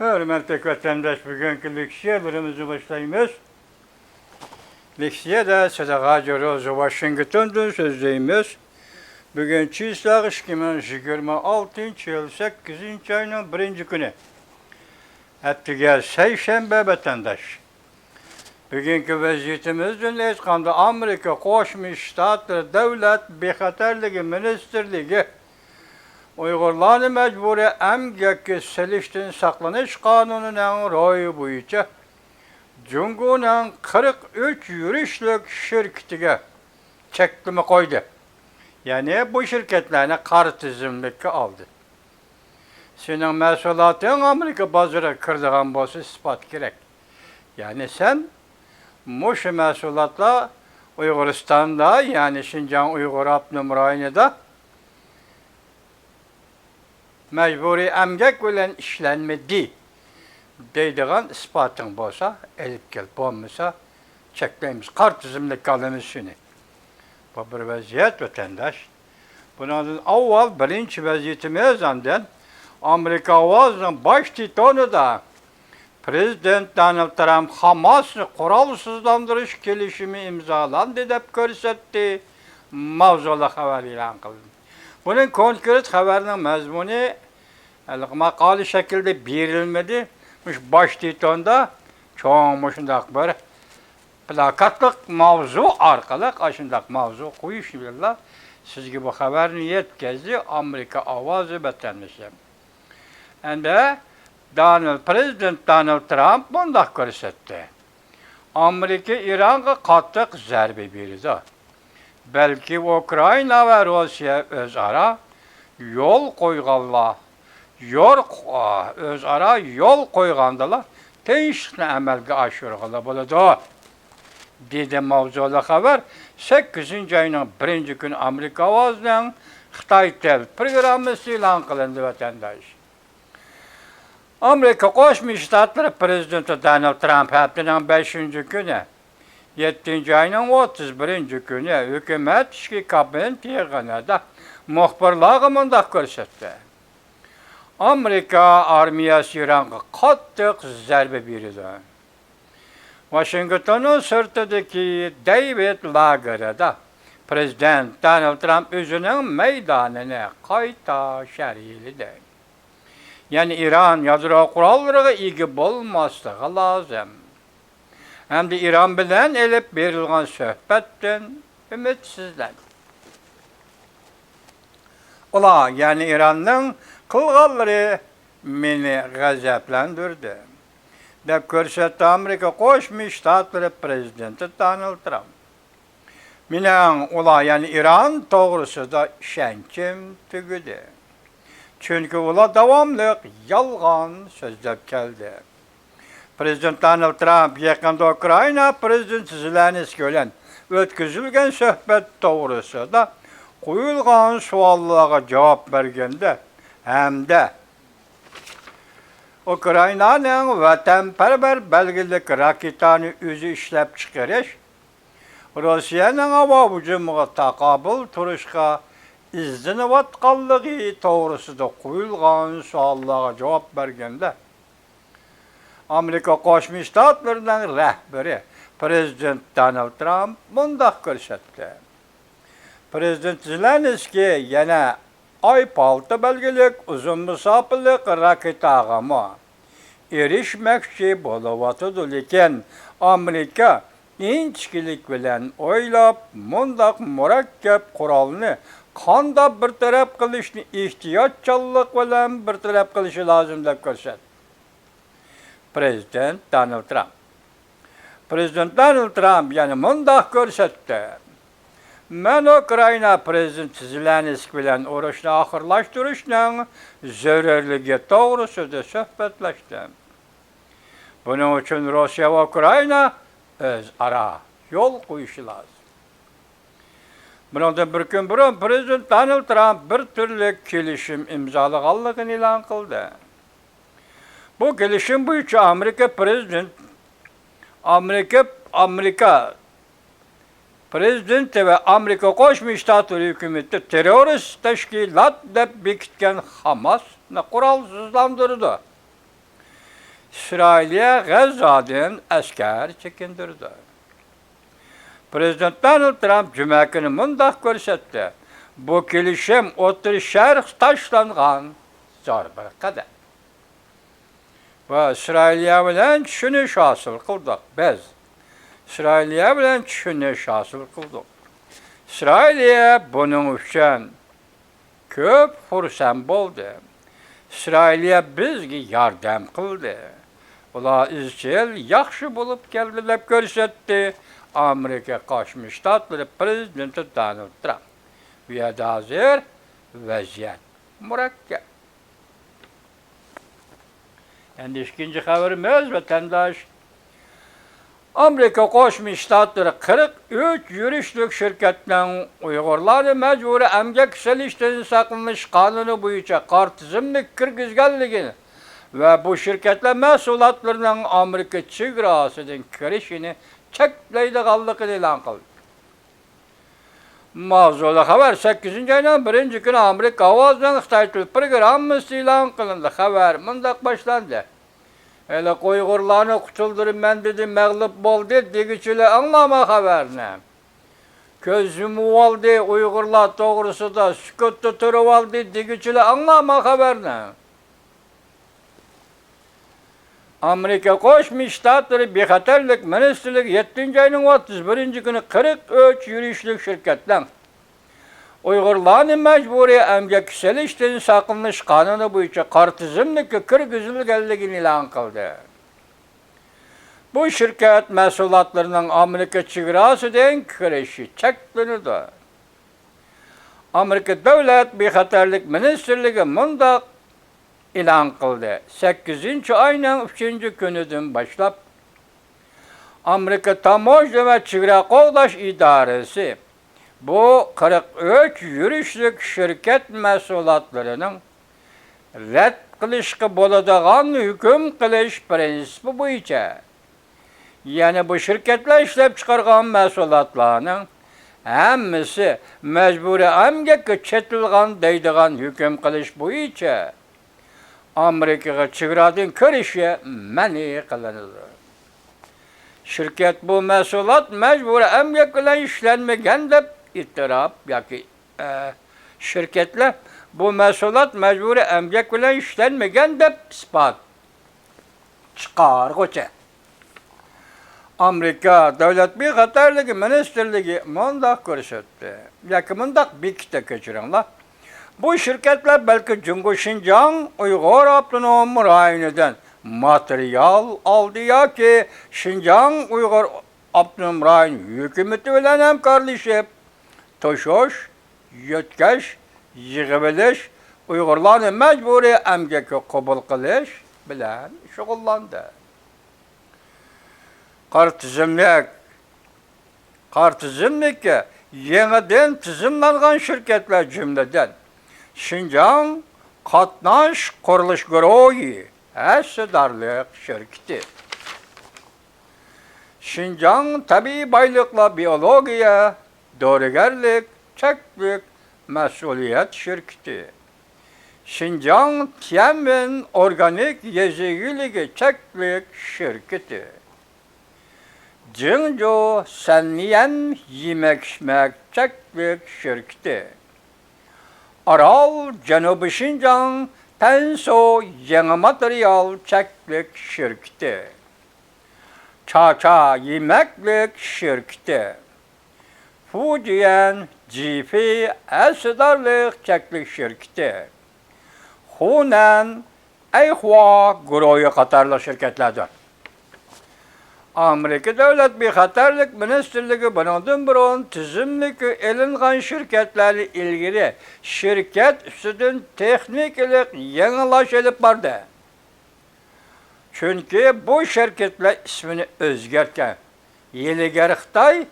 Hürmetli vatandaş, bugünkü leksiyalarımızı başlayımız. Leksiyada Sadaka Rozu Washington'dan sözleyimiz. Bugün çislak 2026 yıl 8. ayının 1. günü. Ettiğer Seyşembe vatandaş. Bugünkü vaziyetimizden eskandı Amerika Koşmuş Ştatları Devlet Bexaterligi Ministerligi Uygurlarını mecburi emgeki seliştin saklanış kanununun royu boyunca Cungu'nun 43 yürüyüşlük şirketine çeklimi koydu. Yani bu şirketlerine kartizmlik aldı. Senin mesulatın Amerika bazıra kırdığın bozu ispat gerek. Yani sen muş mesulatla Uyguristan'da yani Şincan Uygur Abnum Rayı'nda mecburi emgek bilen işlenmedi deydiğin ispatın bolsa, elip gelip olmasa çekleyimiz, kartizmlik kalımız şunu. Bu bir vaziyet vatandaş. Bunun avval birinci vaziyetimiz anden Amerika avazının baş titonu da Prezident Donald Trump Hamas'ı kuralsızlandırış gelişimi imzalandı deyip görsetti. Mavzulu haber ilan kıldı. Bunun konkret haberinin mezmunu makali şekilde verilmedi. Baş titonda çoğumuşundak bir plakatlık mavzu arkalık aşındak mavzu koyuş billah. Sizge bu haberini yetkezi Amerika avazı betenmişim. Ende Prezident Donald Trump bundak görsetti. Amerika İran'a katlık zerbe birdi. Belki Ukrayna ve Rusya özara yol koyganlar, özara yol koygandalar, teşhine emelge aşırıgıla buludu. Dedi mavzulu haber, 8. ayının 1. günü Amerika avazının Xitay Tel programı ilan kılındı vatandaş. Amerika Koşmuş Ştatları Prezidenti Donald Trump haftanın 5. günü 7. ayının 31. günü hükümet işki kabineti yığınında muhbirliği mındak görsetti. Amerika armiyası İran'a kattık zerbe biridi. Washington'un sırtındaki David Lager'da Prezident Donald Trump özünün meydanını kayta şerhildi. Yani İran yadro kurallarına ilgi bulmaslığı lazım. Hem de İran bilen elip verilgen söhbetten ümitsizler. Ola yani İran'ın kılgalları beni gazaplandırdı. De görsetti Amerika Koşmuş Ştatları Prezidenti Donald Trump. Minen ola yani İran doğrusu da şenkim tügüdü. Çünkü ola davamlı yalgan sözlep geldi. Prezident Donald Trump yakında Ukrayna Prezidenti Zelenskiy olan ötküzülgen söhbet doğrusu da koyulgan suallara cevap vergende hem de Ukrayna'nın vatanperver belgelik raketini özü işlep çıkarış, Rusya'nın hava hücumuna takabül turuşka izni vatkallığı doğrusu da koyulgan suallara cevap vergende Amerika Koşmuş Ştatları'nın rehberi Prezident Donald Trump bundak görsetti. Prezident Zelenskiy yine Ay-6 belgelik uzun mesafeli raket ağımı erişmekçi buluvatıdır iken Amerika inçkilik bilen oylap mundak murakkep kuralını kanda bir taraf kılışını ihtiyaççılık bilen bir taraf kılışı lazım da görset. Prezident Donald Trump. Prezident Donald Trump yani mundak görsetti. Men Ukrayna Prezidenti Zelenskiy bilen uğraşını ahırlaştırışının zörerligi doğrusu da söhbetleştim. Bunun için Rusya ve Ukrayna öz ara yol koyuşu lazım. Bundan bir gün burun Prezident Donald Trump bir türlü kelişim imzalığını ilan kıldı. Bu kelişim boyunca Amerika Prezidenti ve Amerika Koşmuş Ştatları hükümeti terörist teşkilat deyip bekitken Hamas'ı kuralsızlandırdı. İsrail'e Gazze'den asker çekindirdi. Prezident Donald Trump cuma günü mundaq ko'rsatdi. Bu kelishim O'rta Sharq tashlangan zarbaga. Va İsrailya bilan tushunish hosil qildik. Biz İsrailya bilan tushunish hosil qildik. İsrailya buning uchun ko'p xursand bo'ldi. İsrailya bizga yordam qildi. Ular izchil yaxshi bo'lib keldi deb ko'rsatdi Amerika Qo'shma Shtatlari prezidenti Donald Trump. Bu yerda hozir vaziyat murakkab. Endi ikinci xabarimiz vatandaş. Amerika Qo'shma Shtatlari 43 yurishlik shirkatning Uyg'urlarni majburiy emgak qilishdan saqlanish qonuni bo'yicha qor tizimni kirgizganligini va bu shirkatlar mahsulotlarining Amerika chegarasidan kirishini cheklaydiganligini e'lon qildi. Mavzuli xabar 8-oyning 1-kuni Amerika ovozining Xitoy til programmasi e'lon qilindi. Xabar mundaq boshlandi. Hele Uyg'urlarni qutuldirman dedi, mag'lub bo'ldi degichilar anglama xabarni. Ko'z yumib oldi, Uyg'urlar to'g'risida sukutda turib oldi degichilar anglama xabarni. Amerika Qo'shma Shtatlari bexatarlik ministrligi 7-oyning 31-kuni 43 yurishlik shirkatdan Uyg'urlarni majburiy emgak qilishdan saqlanish qonuni bo'yicha qor tizimga kirgizilganligini e'lon qildi. Bu shirkat mahsulotlarining Amerika chegarasidan kirishi cheklanadi. Amerika Davlat bexatarlik ministrligi mundaq e'lon qildi. 8-oyning 3-kunidan boshlab Amerika Tamojna va chegara qo'g'dash idorasi bu 43 yurishlik shirkat mahsulotlarining rad qilishga bo'ladigan hukm qilish prinsipi bo'yicha, ya'ni bu shirkatlar ishlab chiqargan mahsulotlarning hammasi majburiy emgakka chetilgan deydigan hukm qilish bo'yicha Amerikaga chegaradan kirishi ma'ni qilinadi. Shirkat bu mahsulot majburiy emgak bilan ishlanmagan deb e'tirof yoki shirkatlar bu mahsulot majburiy emgak bilan ishlanmagan deb isbot chiqarg'uchi. Amerika Davlat bexatarligi ministrligi mundaq ko'rsatdi. Yoki mundaq bekitdi, kechiringlar. Bu shirkatlar balki Jungo Xinjiang Uyg'ur avtonom rayonidan material oldi yoki Xinjiang Uyg'ur avtonom rayon hukumati bilan hamkorlashib to'shish, yotkash, yig'ib olish, Uyg'urlarni majburiy emgakka qabul qilish bilan shug'ullandi. Qor tizimlikka yangidan tizimlangan shirkatlar jumladan Xinjiang Qatnash qurilish guruhi hissadorlik shirkati, Xinjiang tabiiy boyliqlar biologiya, dorigarlik, cheklik mas'uliyat shirkati, Xinjiang Tianmen organik yezigiligi cheklik shirkati, Jingzhou Sanlian yemek-içmek cheklik shirkati, Aral Janubiy Xinjiang Tanso yangi material cheklik shirkati, Chacha yemeklik shirkati, Fujian Jifi hissadorlik cheklik shirkati, Hunan Ayhua guruhi qatorli shirkatlardir. Amerika Davlat bexatarlik ministrligi bundan burun tizimlikka elingan shirkatlarni ilgari shirkat ustidan texnikalik yangilash olib bordi. Chunki bu shirkatlar ismini o'zgartgan. Ilgari Xitoy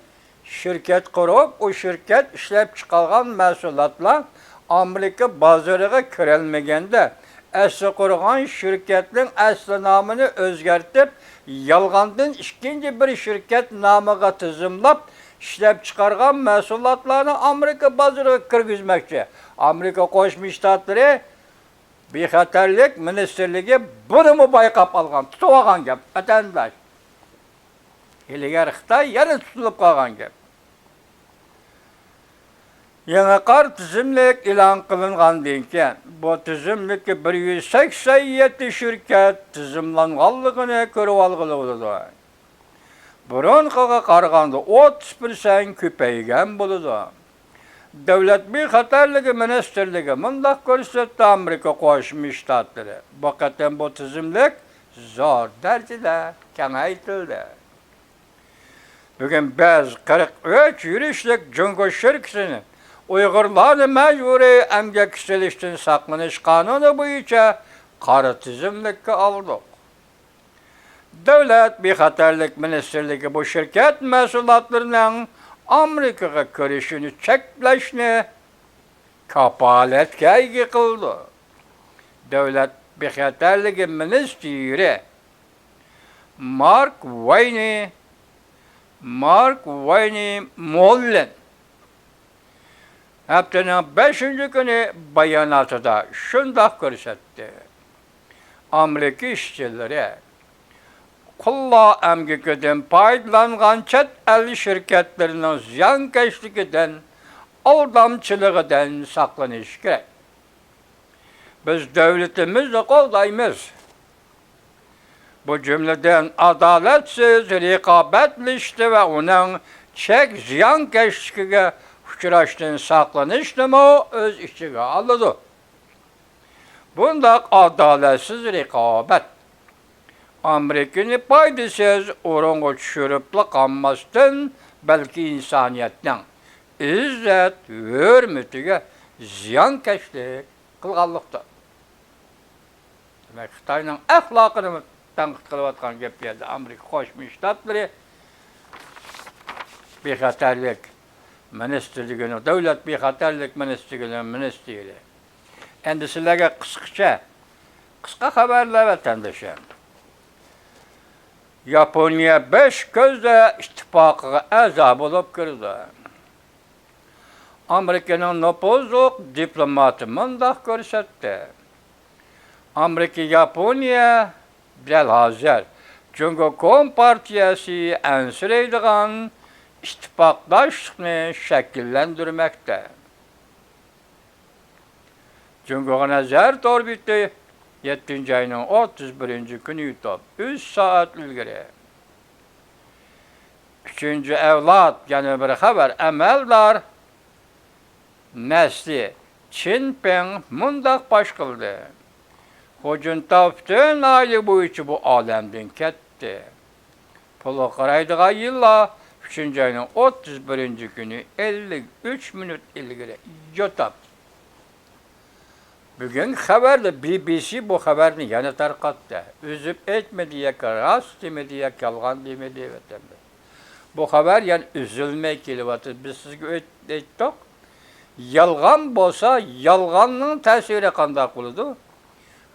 shirkat qurib, o shirkat ishlab chiqargan mahsulotlar Amerika bozoriga kirolmaganda asli qurgan shirkatning asli nomini o'zgartib, yolg'ondan ikkinchi bir shirkat nomiga tizimlab ishlab chiqargan mahsulotlarni Amerika bozoriga kirgizmoqchi. Amerika Qo'shma Shtatlari Bexatarlik ministerligi buni mu bayqab algan, tutib algan gap, vatandaş. İlgari Xitoy yana tutilib qolgan gap. Yangi qor tizimlik e'lon qilingandan keyin bu tizimlikka 187 shirkat tizimlanganligini ko'rib olg'ili bo'ladi. Burunqiga qaraganda 30% ko'paygan bo'ladi. Davlat bexatarligi ministerligi mundaq ko'rsatdi Amerika Qo'shma Shtatlari. Bu qatam bu tizimlik zo'r darajada kengaytirildi. Bugün biz 43 yurishlik Jungo shirkatini Uyg'urlarni majburiy emgak ishlashdan saqlanish qonuni bo'yicha qora tizimlikka oldik. Davlat bexatarlik ministerligi bu shirkat mahsulotlarining Amerikaga kirishini cheklashni kapolatga ega qildi. Davlat bexatarligi ministri Mark Wayne Mullen haftanın 5. günü bayonotida shundoq ko'rsatdi. Amerika ishchilari qulla emgakidan foydalangan chet el shirkatlarining ziyonkashligidan, aldamchiligidan saqlanish kerak. Biz davlatimizni qo'llaymiz. Bu cümleden adaletsiz rekabetlişti ve onun çek ziyonkashligiga uchrashdan saqlanishni o'z ichiga oladi. Bundaq adaletsiz rekabat Amerikani foydasiz o'ringa tushirib qolmasdan, balki insoniyatning izzat, hurmatiga ziyonkashlik qilganlikdir. Demak, Xitoyning axloqini tanqid qilayotgan gap keldi. Amerika Qo'shma Shtatlari bexatarlik ministerligining, davlat bexatarlik ministerligining ministri. Endi sizlarga qisqa xabarlar vatandoshlar. Yaponiya 5 ko'zda ittifoqiga a'zo bo'lib kirdi. Amerikaning nopozliq diplomati mundaq ko'rsatdi. Amerika Yaponiya bilhazir Jungo Kompartiyasi ansiraydigan ittifoqdoshlikni shakllantirmoqda. Jungoga nazar to'rbiti 7 ayning 31 kuni yutib 3 soat ilgari 3. avlod yana bir xabar amaldor nesli Jinping mundaq baş qildi. Hojuntao bütün aile bo'yicha bu olamdan ketdi. Puli qaraydigan yillar 3. ayning 31 kuni 53 minut ilgari yutib. Bugün xabarda BBC bu xabarni yana tarqatdi. Üzüb etmedi ya rost demedi ya yolg'on demedi vatandaş. Bu xabar yani üzülmey kelyapti. Biz sizga aytdik. Yolg'on bo'lsa, yolg'onning ta'siri qanday bo'ladi?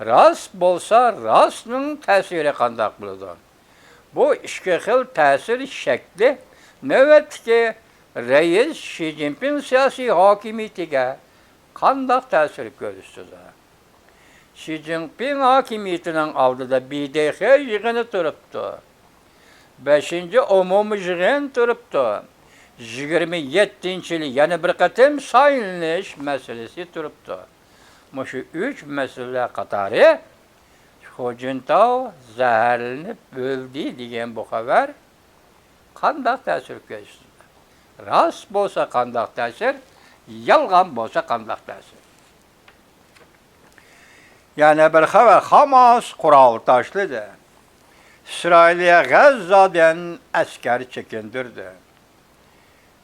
Rost bo'lsa, rostning ta'siri qanday bo'ladi? Bu ikki xil ta'sir shakli navbatdagi rais Xi Jinping siyosiy hokimiyatiga qanday ta'sir ko'rsatdi? Xi Jinping hokimiyatining oldida BDX yig'ini turibdi. 5. umumiy yig'in turibdi. 27-yil yana bir qatim saylanish masalasi turibdi. Shu 3 masala qatori Hojuntao zaharlanib o'ldi degan bu xabar qanday ta'sir ko'rsatdi? Rost bo'lsa qanday ta'sir, yolg'on bo'lsa qanday ta'sir? Yana bir xabar, Hamas qurol tashladi. İsrail'e Gazze'den asker çekindirdi.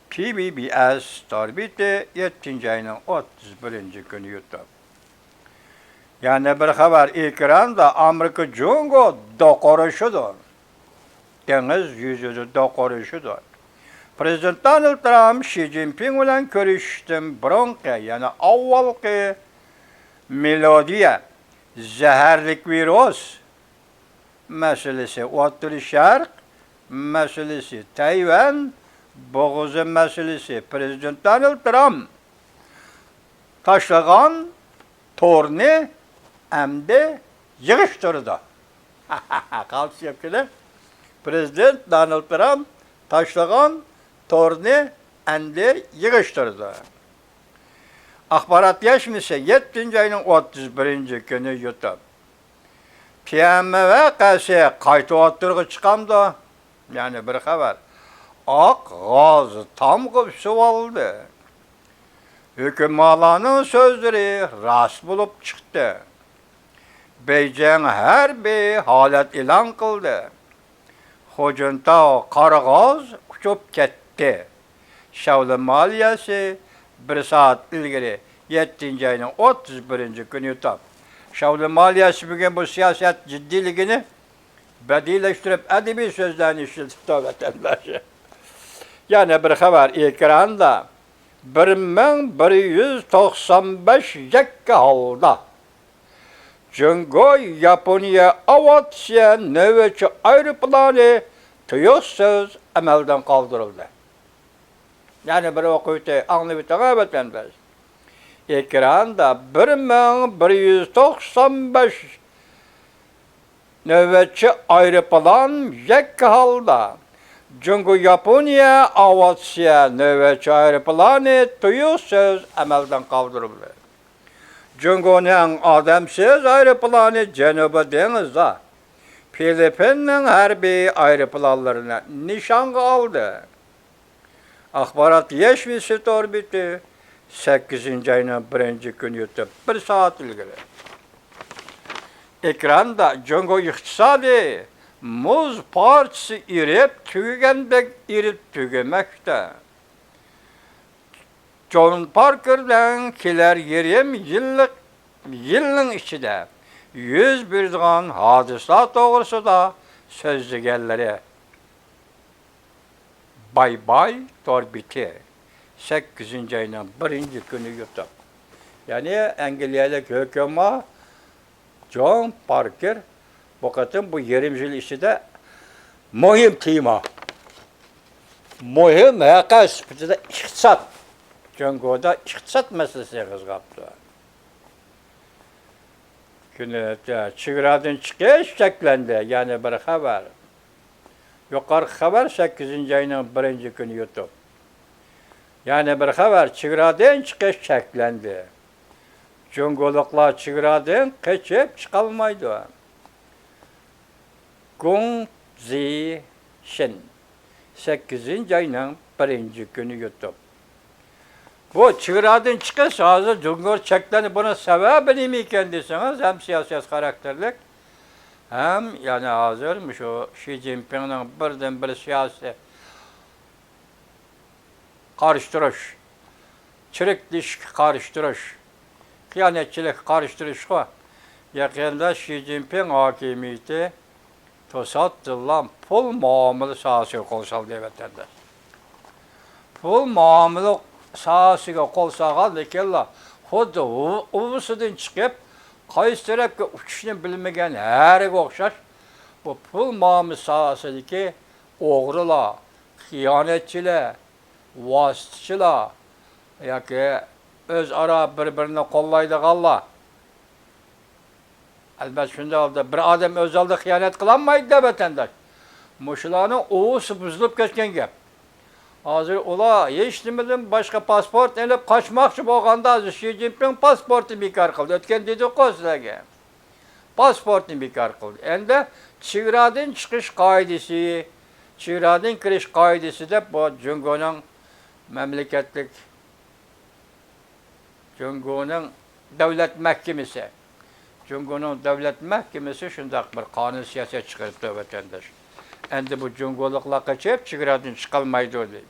PBS torbiti 7. ayının 31. günü YouTube. Yani bir xabar ekranda Amerika Jungo doqorushidir. Deniz yüzüde doqorushidir. Prezident Donald Trump Xi Jinping bilan ko'rishishdan burungi, yani avvalgi melodiya, zaharlik virus meselesi, O'rta Sharq meselesi, Tayvan bo'g'ozi meselesi, Prezident Donald Trump tashlagan to'rni emdi yığıştırdı. Kalsı yapkılı. Prezident Donald Trump taşlagan torni emdi yığıştırdı. Axbarat yaşmısa 7. ayının 31. günü YouTube. PMV qəsi qaytı attırğı çıqamdı. Yani bir xəbər. Ak gazı tam qıb suvaldı. Hükümalanın sözleri rast bulup çıktı. Beijing hərbi halət ilan qıldı. Hocunta qaragaz uçup ketdi. Şavlı maliyesi bir saat ilgili 7. ayının 31. günü YouTube. Şavlı maliyesi bugün bu siyaset ciddiligini bedileştirip edebi sözlerini işletip vatandaşı. Yani bir haber ekranda 1195 yakka halda Jungo Japonya avatsiya nöbetçi aeroplanı tüyoksuz emelden kaldırıldı. Yani bir okuyutu anlayıp vatandaş. Ekranda 1195 nöbetçi aeroplan yakka halda Jungo Japonya avatsiya nöbetçi aeroplanı tüyoksuz emelden kaldırıldı. Jungo'nun adamsız aeroplanı Cenubi Deniz'de Filipin'in harbi aeroplanlarına nişan aldı. Axbarat yeşmisi orbiti 8. ayının 1. günü YouTube 1 saat ilgili. Ekranda Jungo iktisadi muz parçası irip tügendek irip tügemekte. John Parker'dan kiler 20 yılın içinde 101 hadisat doğrusu da sözlügelleri bay bay torbiti 8. ayının 1. günü YouTube. Yani İngilizce hükümet John Parker bakın bu 20 yıl içinde mühim tema. Mühim hakikat iktisat. Jungo'da iktisat meselesi kızgaptı. Güneyde çıgıradın çıkış şeklendi. Yani bir haber. Yukarı haber 8. ayının 1. günü YouTube. Yani bir haber çıgıradın çıkış şeklendi. Jungoluklar çıgıradın kaçıp çıkalmaydı. Gung Zi Shin 8. ayının 1. günü YouTube. Bu çıgıradın çıkış hazır Cumhur çeklerini bunun sebebi mi kendisiniz? Hem siyaset karakterlik hem yani hazırmış o Xi Jinping'in birden siyasi karıştırış, çirikliş karıştırış, kıyanetçilik karıştırış var. Yakında Xi Jinping hakimiyeti tosattılan pul muamele sahası kolsal diye vatandaş. Pul muamele sahasıga kol sağaldı ki Allah, xuddi uvusudan çıkıp, qaysi tarafga uçuşni bilmagan hariga o'xshash, bu pul muomala sohasidagi o'g'rilar, xiyonatchilar, vositachilar yoki o'zaro bir-birini qo'llaydiganlar. Albatta shunday holda bir odam o'z oldida xiyonat qilolmaydi vatandosh. Mushularning o'zi buzilib ketgan gap. Hazır ola hiç demedim başka pasport elip kaçmakçı bolganda Xi Jinping pasportu bekar kıldı. Ötken dedik o sizlerge. Pasportu bekar kıldı. Endi çığıradın çıkış kaidesi, çığıradın kiriş kaidesi de bu Jungo'nun memleketlik, Jungo'nun devlet mahkemesi. Jungo'nun devlet mahkemesi şundak bir kanun siyaset çıkarıp vatandaş. Endi bu Jungoluklar kaçıp çığıradın çıkalmaydı o değil.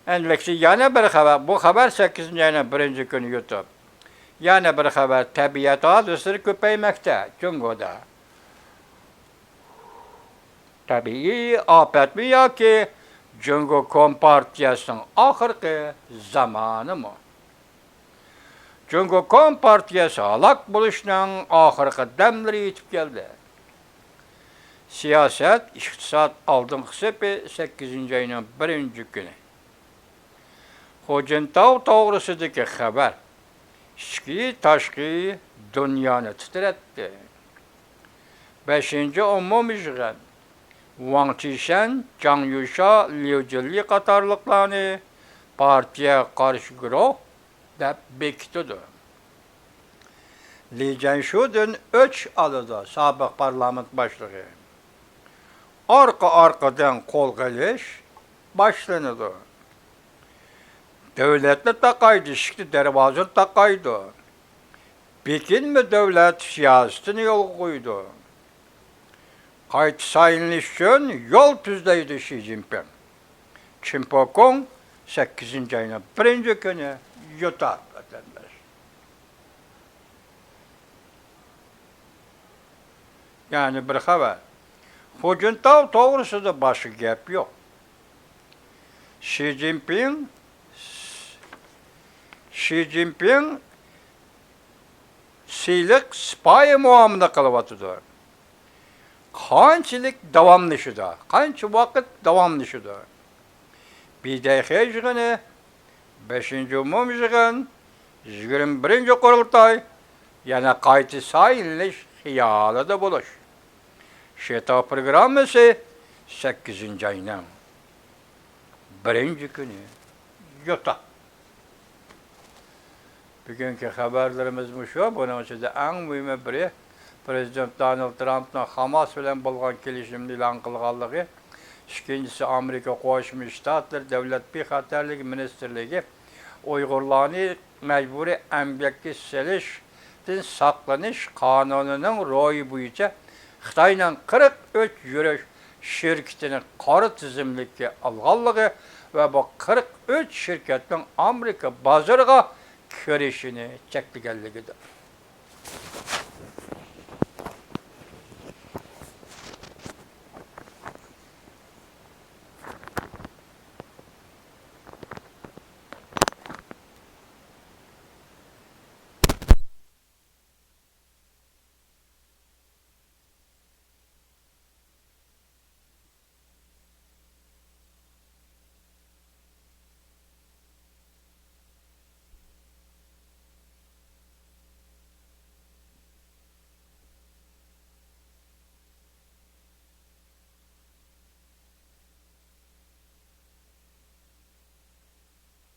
Enleksi yana bir haber, bu haber 8. ayının 1. günü YouTube. Yana bir haber, tabiat hadisleri köpeymekte Jungo'da. Tabii afet mi ya ki Jungo Kompartiyası'nın ahırki zamanı mı? Jungo Kompartiyası halak buluşunun ahırki demleri yetip geldi. Siyaset, iktisat aldın kısıpı 8. ayının 1. günü. Hocintau toğrusudaki haber, içki, taşki, dünyani titretdi. 5-nji umum yig'in Wang Qishan, Zhang Yusha, Liu Jili qatarlıqlarını partiya qarşı guruh dep bekitdi. Li Zhanshu'dan öç alıdı sabık parlament başlığı. Arka-arkadan kol geliş başlandı. Devletli takaydı, şikli dervazın takaydı. Pekin mi devlet siyasetini yol koydu. Kayıt sayılış için yol tüzdeydi Xi Jinping. Çinpokong 8. ayının 1. günü yutar vatandaş. Yani bir haber. Hujuntao doğrusu başı gap yok. Xi Jinping siylik spy muamele kılıvatıdır. Kançılık davamlışıdır. Kançı vakit davamlışıdır. Bir de yig'ini 5. umum yig'in 21. qurultay yana qayta sayılış hiyalida buluş. Şeta programması 8. ayının 1. günü yutar. Bugünkü haberlerimiz şu, bunun içinde en mühimi biri Prezident Donald Trump'ın Hamas bilen bolgan kelişimni elan kılganlığı, ikincisi Amerika Qo'shma Shtatlar Davlat Bexatarligi Ministerligi Uyg'urlarni mecburi emgakka selishdan saqlanish qonunining ro'yi bo'yicha Xitoyning 43 yurish şirketini qora tizimlikka olganligi va bu 43 şirketning Amerika bozoriga kirishini cheklaganligidir.